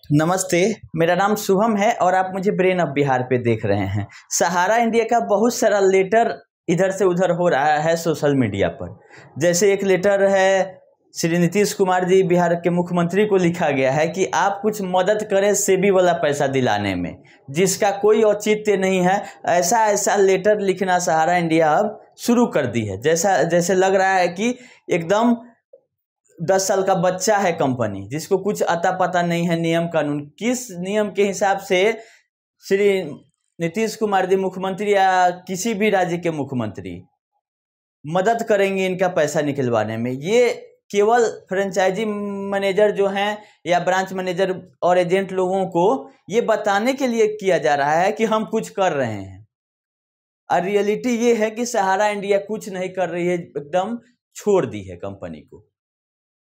नमस्ते। मेरा नाम शुभम है और आप मुझे ब्रेन ऑफ बिहार पे देख रहे हैं। सहारा इंडिया का बहुत सारा लेटर इधर से उधर हो रहा है सोशल मीडिया पर। जैसे एक लेटर है श्री नीतीश कुमार जी बिहार के मुख्यमंत्री को लिखा गया है कि आप कुछ मदद करें सेबी वाला पैसा दिलाने में, जिसका कोई औचित्य नहीं है। ऐसा ऐसा लेटर लिखना सहारा इंडिया अब शुरू कर दी है। जैसे लग रहा है कि एकदम 10 साल का बच्चा है कंपनी, जिसको कुछ अता पता नहीं है नियम कानून। किस नियम के हिसाब से श्री नीतीश कुमार जी मुख्यमंत्री या किसी भी राज्य के मुख्यमंत्री मदद करेंगे इनका पैसा निकलवाने में? ये केवल फ्रेंचाइजी मैनेजर जो हैं या ब्रांच मैनेजर और एजेंट लोगों को ये बताने के लिए किया जा रहा है कि हम कुछ कर रहे हैं। और रियलिटी ये है कि सहारा इंडिया कुछ नहीं कर रही है, एकदम छोड़ दी है कंपनी को।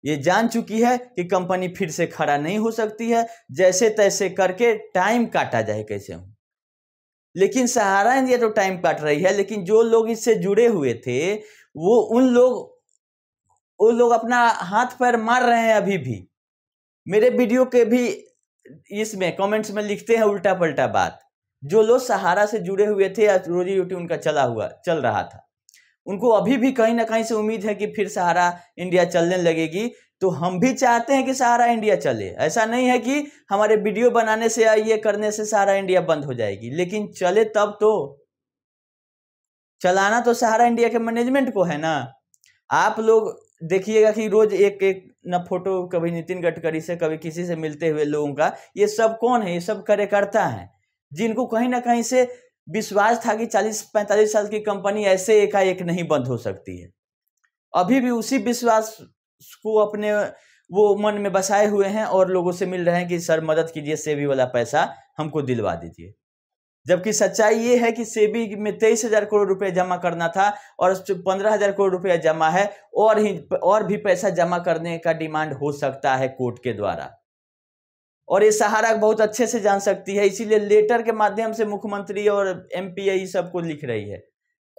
ये जान चुकी है कि कंपनी फिर से खड़ा नहीं हो सकती है, जैसे तैसे करके टाइम काटा जाए कैसे हो। लेकिन सहारा इंडिया तो टाइम काट रही है, लेकिन जो लोग इससे जुड़े हुए थे वो लोग अपना हाथ पैर मार रहे हैं अभी भी। मेरे वीडियो के भी इसमें कमेंट्स में लिखते हैं उल्टा पलटा बात। जो लोग सहारा से जुड़े हुए थे या रोजी रोटी उनका चल रहा था, उनको अभी भी कहीं ना कहीं से उम्मीद है कि फिर सहारा इंडिया चलने लगेगी। तो हम भी चाहते हैं कि सहारा इंडिया चले। ऐसा नहीं है कि हमारे वीडियो बनाने से या ये करने से सहारा इंडिया बंद हो जाएगी, लेकिन चले तब तो। चलाना तो सहारा इंडिया के मैनेजमेंट को है ना। आप लोग देखिएगा कि रोज एक एक न फोटो कभी नितिन गडकरी से कभी किसी से मिलते हुए लोगों का। ये सब कौन है? ये सब कार्यकर्ता हैं, जिनको कहीं ना कहीं से विश्वास था कि 40-45 साल की कंपनी ऐसे एकाएक नहीं बंद हो सकती है। अभी भी उसी विश्वास को अपने वो मन में बसाए हुए हैं और लोगों से मिल रहे हैं कि सर मदद कीजिए, सेबी वाला पैसा हमको दिलवा दीजिए। जबकि सच्चाई ये है कि सेबी में 23,000 करोड़ रुपए जमा करना था और 15,000 करोड़ रुपया जमा है, और भी पैसा जमा करने का डिमांड हो सकता है कोर्ट के द्वारा। और ये सहारा बहुत अच्छे से जान सकती है, इसीलिए लेटर के माध्यम से मुख्यमंत्री और एमपी सबको लिख रही है।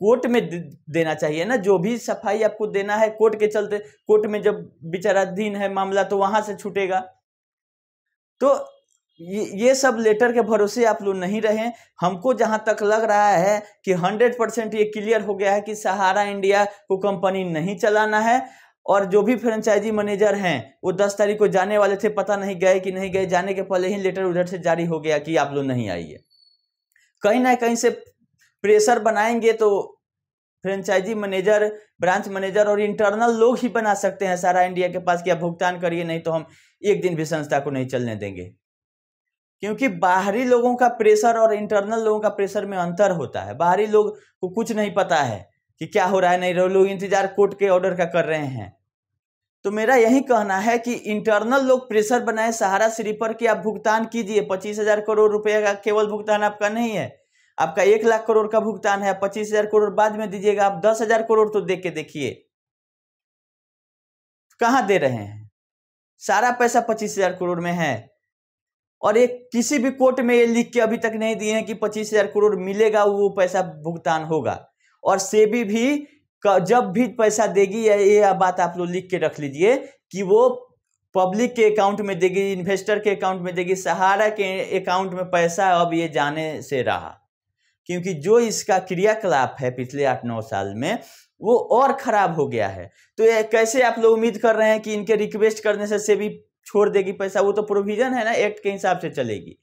कोर्ट में देना चाहिए ना, जो भी सफाई आपको देना है कोर्ट के चलते। कोर्ट में जब विचाराधीन है मामला तो वहां से छूटेगा। तो ये सब लेटर के भरोसे आप लोग नहीं रहे। हमको जहां तक लग रहा है कि 100% ये क्लियर हो गया है कि सहारा इंडिया को कंपनी नहीं चलाना है। और जो भी फ्रेंचाइजी मैनेजर हैं वो 10 तारीख को जाने वाले थे, पता नहीं गए कि नहीं गए। जाने के पहले ही लेटर उधर से जारी हो गया कि आप लोग नहीं आइए। कहीं ना कहीं से प्रेशर बनाएंगे तो फ्रेंचाइजी मैनेजर, ब्रांच मैनेजर और इंटरनल लोग ही बना सकते हैं सहारा इंडिया के पास कि आप भुगतान करिए, नहीं तो हम एक दिन भी संस्था को नहीं चलने देंगे। क्योंकि बाहरी लोगों का प्रेशर और इंटरनल लोगों का प्रेशर में अंतर होता है। बाहरी लोग को कुछ नहीं पता है कि क्या हो रहा है, नहीं लोग इंतजार कोर्ट के ऑर्डर का कर रहे हैं। तो मेरा यही कहना है कि इंटरनल लोग प्रेशर बनाए सहारा श्री पर कि आप भुगतान कीजिए। 25,000 करोड़ रुपए का केवल भुगतान आपका नहीं है, आपका 1 लाख करोड़ का भुगतान है। 25,000 करोड़ बाद में दीजिएगा, आप 10,000 करोड़ तो दे के देखिए कहां दे रहे हैं। सारा पैसा 25,000 करोड़ में है और एक किसी भी कोर्ट में ये लिख के अभी तक नहीं दिए हैं कि 25,000 करोड़ मिलेगा, वो पैसा भुगतान होगा। और सेबी भी जब भी पैसा देगी, ये बात आप लोग लिख के रख लीजिए कि वो पब्लिक के अकाउंट में देगी, इन्वेस्टर के अकाउंट में देगी। सहारा के अकाउंट में पैसा अब ये जाने से रहा, क्योंकि जो इसका क्रियाकलाप है पिछले 8-9 साल में वो और खराब हो गया है। तो ये कैसे आप लोग उम्मीद कर रहे हैं कि इनके रिक्वेस्ट करने से सेबी छोड़ देगी पैसा? वो तो प्रोविजन है ना, एक्ट के हिसाब से चलेगी।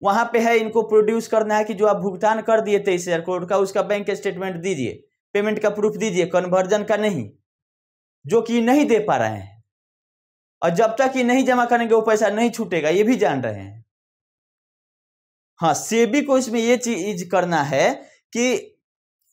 वहां पे है इनको प्रोड्यूस करना है कि जो आप भुगतान कर दिए 23,000 करोड़ का, उसका बैंक स्टेटमेंट दीजिए, पेमेंट का प्रूफ दीजिए, कन्वर्जन का नहीं, जो कि नहीं दे पा रहे हैं। और जब तक ये नहीं जमा करेंगे वो पैसा नहीं छूटेगा, ये भी जान रहे हैं। हाँ, सेबी को इसमें ये चीज करना है कि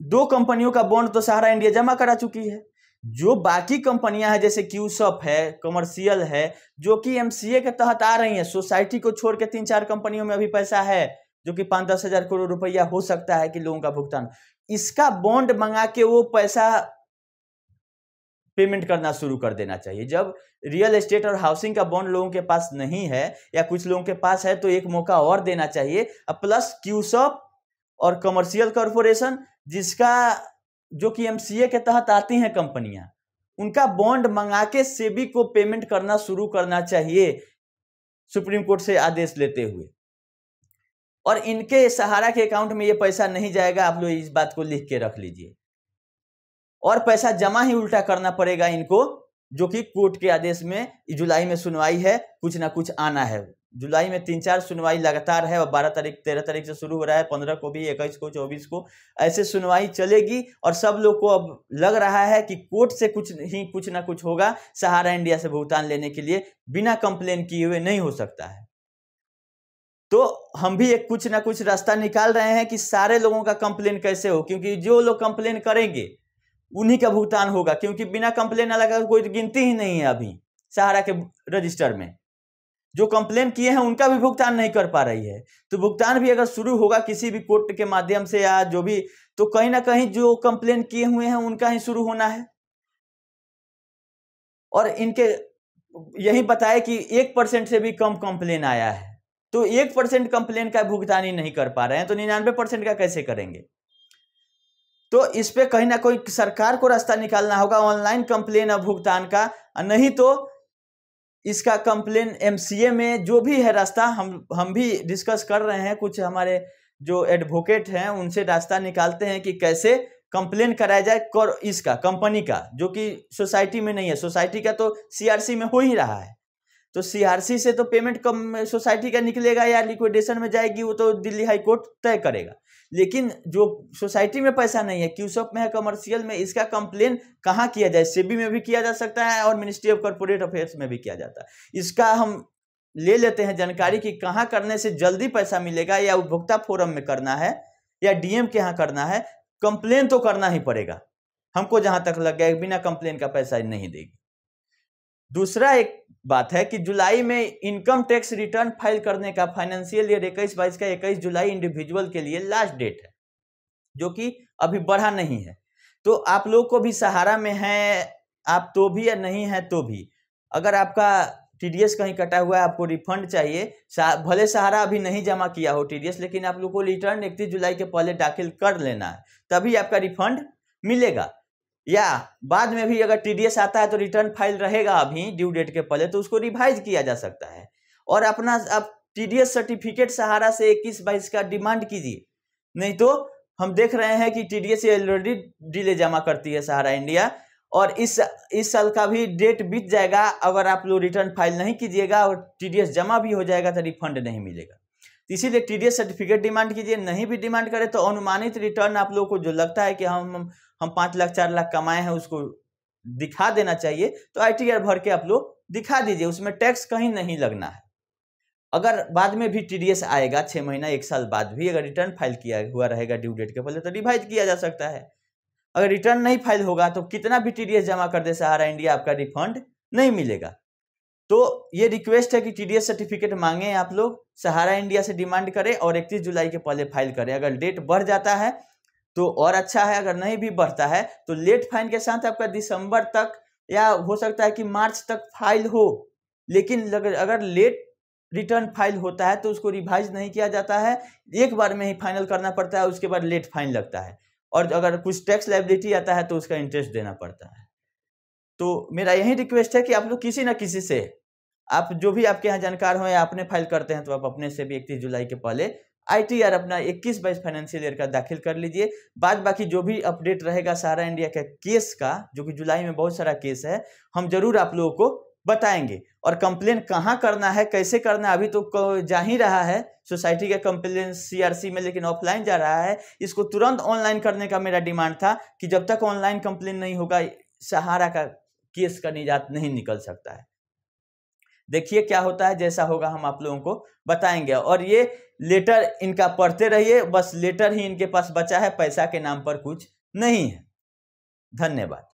2 कंपनियों का बॉन्ड तो सहारा इंडिया जमा करा चुकी है। जो बाकी कंपनियां हैं जैसे क्यूसप है, कमर्शियल है, जो कि एमसीए के तहत आ रही हैं, सोसाइटी को छोड़ के 3-4 कंपनियों में अभी पैसा है जो कि 5-10 हजार करोड़ रुपया हो सकता है कि लोगों का भुगतान। इसका बॉन्ड मंगा के वो पैसा पेमेंट करना शुरू कर देना चाहिए। जब रियल एस्टेट और हाउसिंग का बॉन्ड लोगों के पास नहीं है या कुछ लोगों के पास है तो एक मौका और देना चाहिए। प्लस क्यूसप और कमर्शियल कॉरपोरेशन, जिसका जो कि एमसीए के तहत आती हैं कंपनियां, उनका बॉन्ड मंगा के सेबी को पेमेंट करना शुरू करना चाहिए। सुप्रीम कोर्ट से आदेश लेते हुए, और इनके सहारा के अकाउंट में ये पैसा नहीं जाएगा। आप लोग इस बात को लिख के रख लीजिए, और पैसा जमा ही उल्टा करना पड़ेगा इनको, जो कि कोर्ट के आदेश में जुलाई में सुनवाई है, कुछ ना कुछ आना है। जुलाई में 3-4 सुनवाई लगातार है, और 12 तारीख 13 तारीख से शुरू हो रहा है, 15 को भी, 21 को, 24 को, ऐसे सुनवाई चलेगी। और सब लोग को अब लग रहा है कि कोर्ट से कुछ ना कुछ होगा, सहारा इंडिया से भुगतान लेने के लिए बिना कंप्लेन किए हुए नहीं हो सकता है। तो हम भी एक कुछ ना कुछ रास्ता निकाल रहे हैं कि सारे लोगों का कंप्लेन कैसे हो, क्योंकि जो लोग कंप्लेन करेंगे उन्हीं का भुगतान होगा, क्योंकि बिना कंप्लेन वाला कोई गिनती ही नहीं है अभी सहारा के रजिस्टर में। जो कंप्लेन किए हैं उनका भी भुगतान नहीं कर पा रही है। तो भुगतान भी अगर शुरू होगा किसी भी कोर्ट के माध्यम से या जो भी, तो कहीं ना कहीं जो कंप्लेन किए हुए हैं उनका ही शुरू होना है। और इनके यही बताए कि 1% से भी कम कंप्लेन आया है, तो 1% कंप्लेन का भुगतान ही नहीं कर पा रहे हैं, तो 99% का कैसे करेंगे? तो इस पे कहीं ना कहीं सरकार को रास्ता निकालना होगा ऑनलाइन कंप्लेन और भुगतान का, नहीं तो इसका कंप्लेन MCA में जो भी है रास्ता, हम भी डिस्कस कर रहे हैं, कुछ हमारे जो एडवोकेट हैं उनसे रास्ता निकालते हैं कि कैसे कंप्लेन कराया जाए इसका कंपनी का, जो कि सोसाइटी में नहीं है। सोसाइटी का तो CRC में हो ही रहा है, तो CRC से तो पेमेंट कम सोसाइटी का निकलेगा या लिक्विडेशन में जाएगी, वो तो दिल्ली हाई कोर्ट तय करेगा। लेकिन जो सोसाइटी में पैसा नहीं है, क्यूसॉप में है, कमर्शियल में, इसका कंप्लेन कहाँ किया जाए? सेबी में भी किया जा सकता है और मिनिस्ट्री ऑफ कॉर्पोरेट अफेयर्स में भी किया जाता है। इसका हम ले लेते हैं जानकारी कि कहाँ करने से जल्दी पैसा मिलेगा, या उपभोक्ता फोरम में करना है या DM के यहाँ करना है। कंप्लेन तो करना ही पड़ेगा हमको, जहां तक लग गया बिना कंप्लेन का पैसा नहीं देगी। दूसरा एक बात है कि जुलाई में इनकम टैक्स रिटर्न फाइल करने का फाइनेंशियल ईयर 21-22 का 21 जुलाई इंडिविजुअल के लिए लास्ट डेट है, जो कि अभी बढ़ा नहीं है। तो आप लोग को भी सहारा में है आप तो भी या नहीं है तो भी, अगर आपका TDS कहीं कटा हुआ है, आपको रिफंड चाहिए, भले सहारा अभी नहीं जमा किया हो TDS, लेकिन आप लोग को रिटर्न 31 जुलाई के पहले दाखिल कर लेना है, तभी आपका रिफंड मिलेगा। या बाद में भी अगर TDS आता है तो रिटर्न फाइल रहेगा अभी ड्यू डेट के पहले, तो उसको रिवाइज किया जा सकता है। और अपना आप TDS सर्टिफिकेट सहारा से 21-22 का डिमांड कीजिए, नहीं तो हम देख रहे हैं कि TDS ऑलरेडी डिले जमा करती है सहारा इंडिया, और इस साल का भी डेट बीत जाएगा। अगर आप लोग रिटर्न फाइल नहीं कीजिएगा और TDS जमा भी हो जाएगा तो रिफंड नहीं मिलेगा। इसीलिए TDS सर्टिफिकेट डिमांड कीजिए। नहीं भी डिमांड करें तो अनुमानित रिटर्न आप लोगों को जो लगता है कि हम 5 लाख 4 लाख कमाए हैं उसको दिखा देना चाहिए, तो ITR भर के आप लोग दिखा दीजिए, उसमें टैक्स कहीं नहीं लगना है। अगर बाद में भी TDS आएगा 6 महीना 1 साल बाद भी, अगर रिटर्न फाइल किया हुआ रहेगा ड्यू डेट के पहले, तो रिवाइज किया जा सकता है। अगर रिटर्न नहीं फाइल होगा तो कितना भी TDS जमा कर दे सहारा इंडिया, आपका रिफंड नहीं मिलेगा। तो ये रिक्वेस्ट है कि TDS सर्टिफिकेट मांगे आप लोग, सहारा इंडिया से डिमांड करें और 31 जुलाई के पहले फाइल करें। अगर डेट बढ़ जाता है तो और अच्छा है, अगर नहीं भी बढ़ता है तो लेट फाइन के साथ आपका दिसंबर तक या हो सकता है कि मार्च तक फाइल हो, लेकिन अगर लेट रिटर्न फाइल होता है तो उसको रिवाइज नहीं किया जाता है, एक बार में ही फाइनल करना पड़ता है, उसके बाद लेट फाइन लगता है, और अगर कुछ टैक्स लायबिलिटी आता है तो उसका इंटरेस्ट देना पड़ता है। तो मेरा यही रिक्वेस्ट है कि आप लोग किसी न किसी से, आप जो भी आपके यहाँ जानकार हो या अपने फाइल करते हैं तो आप अपने से भी 31 जुलाई के पहले ITR अपना 21-22 फाइनेंशियल ईयर का दाखिल कर लीजिए। बाद बाकी जो भी अपडेट रहेगा सहारा इंडिया के केस का, जो कि जुलाई में बहुत सारा केस है, हम जरूर आप लोगों को बताएंगे। और कंप्लेन कहाँ करना है, कैसे करना है, अभी तो जा ही रहा है सोसाइटी का कंप्लेन CRC में, लेकिन ऑफलाइन जा रहा है। इसको तुरंत ऑनलाइन करने का मेरा डिमांड था कि जब तक ऑनलाइन कंप्लेन नहीं होगा सहारा का केस का निजात नहीं निकल सकता है। देखिए क्या होता है, जैसा होगा हम आप लोगों को बताएंगे। और ये लेटर इनका पढ़ते रहिए, बस लेटर ही इनके पास बचा है, पैसा के नाम पर कुछ नहीं है। धन्यवाद।